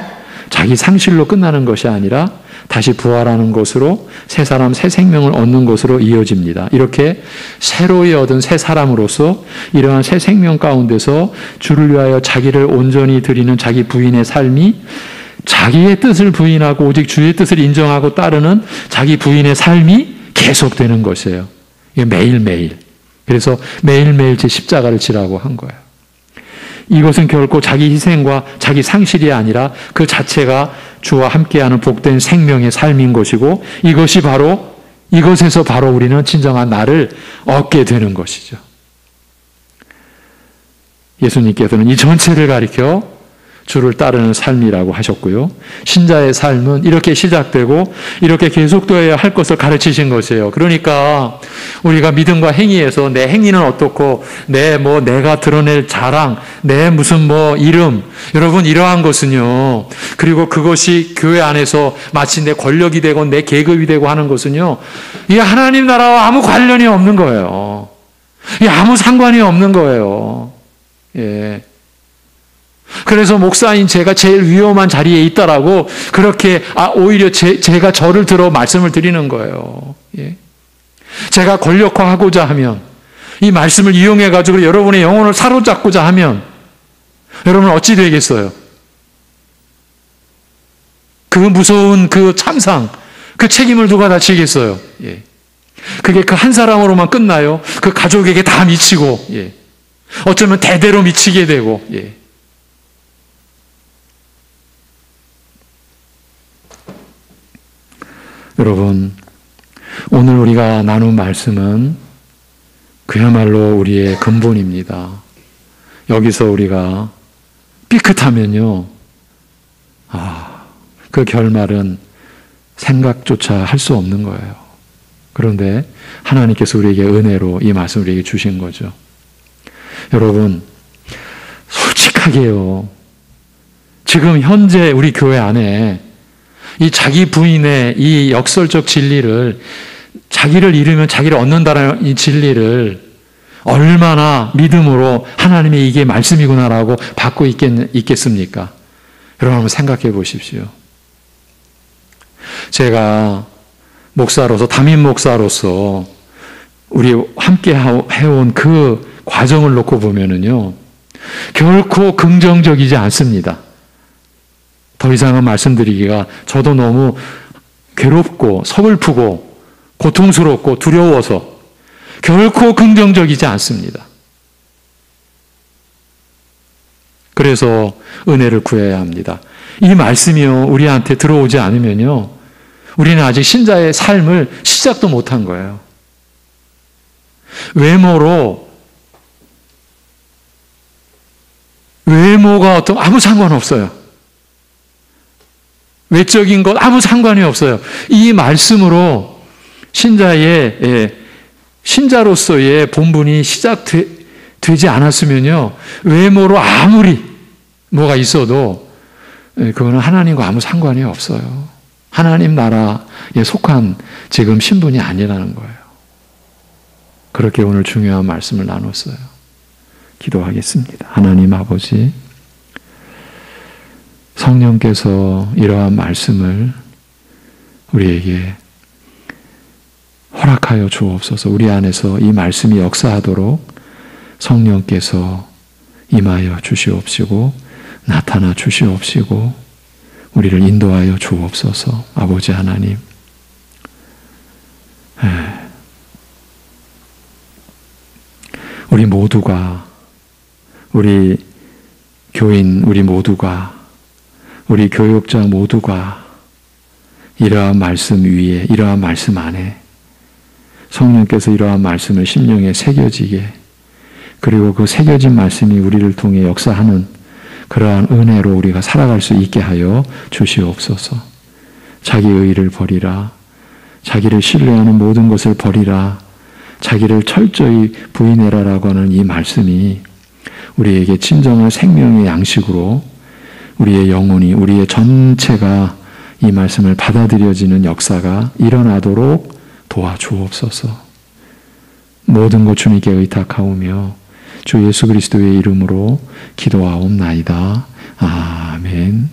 자기 상실로 끝나는 것이 아니라 다시 부활하는 것으로 새 사람, 새 생명을 얻는 것으로 이어집니다. 이렇게 새로이 얻은 새 사람으로서 이러한 새 생명 가운데서 주를 위하여 자기를 온전히 드리는 자기 부인의 삶이 자기의 뜻을 부인하고 오직 주의 뜻을 인정하고 따르는 자기 부인의 삶이 계속되는 것이에요. 이게 매일매일. 그래서 매일매일 제 십자가를 지라고 한 거예요. 이것은 결코 자기 희생과 자기 상실이 아니라 그 자체가 주와 함께하는 복된 생명의 삶인 것이고, 이것에서 바로 우리는 진정한 나를 얻게 되는 것이죠. 예수님께서는 이 전체를 가리켜 주를 따르는 삶이라고 하셨고요. 신자의 삶은 이렇게 시작되고 이렇게 계속되어야 할 것을 가르치신 것이에요. 그러니까 우리가 믿음과 행위에서 내 행위는 어떻고, 내가 드러낼 자랑, 내 무슨 이름, 여러분 이러한 것은요, 그리고 그것이 교회 안에서 마치 내 권력이 되고 내 계급이 되고 하는 것은요, 이게 하나님 나라와 아무 관련이 없는 거예요. 이게 아무 상관이 없는 거예요. 예. 그래서 목사인 제가 제일 위험한 자리에 있다라고 그렇게 오히려 제가 저를 들어 말씀을 드리는 거예요. 예. 제가 권력화하고자 하면, 이 말씀을 이용해 가지고 여러분의 영혼을 사로잡고자 하면 여러분 어찌 되겠어요? 그 무서운 그 참상, 그 책임을 누가 다 지겠어요? 예. 그게 그 한 사람으로만 끝나요? 그 가족에게 다 미치고, 예. 어쩌면 대대로 미치게 되고, 예. 여러분, 오늘 우리가 나눈 말씀은 그야말로 우리의 근본입니다. 여기서 우리가 삐끗하면요, 그 결말은 생각조차 할 수 없는 거예요. 그런데 하나님께서 우리에게 은혜로 이 말씀을 우리에게 주신 거죠. 여러분, 솔직하게요, 지금 현재 우리 교회 안에 이 자기 부인의 이 역설적 진리를, 자기를 잃으면 자기를 얻는다는 이 진리를 얼마나 믿음으로 하나님의 이게 말씀이구나라고 받고 있겠습니까? 여러분 한번 생각해 보십시오. 제가 목사로서, 담임 목사로서 우리 함께 해온 그 과정을 놓고 보면은요, 결코 긍정적이지 않습니다. 더 이상은 말씀드리기가 저도 너무 괴롭고 서글프고 고통스럽고 두려워서 결코 긍정적이지 않습니다. 그래서 은혜를 구해야 합니다. 이 말씀이요, 우리한테 들어오지 않으면요, 우리는 아직 신자의 삶을 시작도 못한 거예요. 외모가 아무 상관없어요. 외적인 것 아무 상관이 없어요. 이 말씀으로 신자로서의 본분이 시작되지 않았으면요, 외모로 아무리 뭐가 있어도 그거는 하나님과 아무 상관이 없어요. 하나님 나라에 속한 지금 신분이 아니라는 거예요. 그렇게 오늘 중요한 말씀을 나눴어요. 기도하겠습니다. 하나님 아버지, 성령께서 이러한 말씀을 우리에게 허락하여 주옵소서. 우리 안에서 이 말씀이 역사하도록 성령께서 임하여 주시옵시고 나타나 주시옵시고 우리를 인도하여 주옵소서. 아버지 하나님, 우리 모두가, 우리 교인 우리 모두가, 우리 교육자 모두가 이러한 말씀 위에, 이러한 말씀 안에 성령께서 이러한 말씀을 심령에 새겨지게, 그리고 그 새겨진 말씀이 우리를 통해 역사하는 그러한 은혜로 우리가 살아갈 수 있게 하여 주시옵소서. 자기의 의를 버리라. 자기를 신뢰하는 모든 것을 버리라. 자기를 철저히 부인해라라고 하는 이 말씀이 우리에게 진정한 생명의 양식으로 우리의 영혼이, 우리의 전체가 이 말씀을 받아들여지는 역사가 일어나도록 도와주옵소서. 모든 것 주님께 의탁하오며 주 예수 그리스도의 이름으로 기도하옵나이다. 아멘.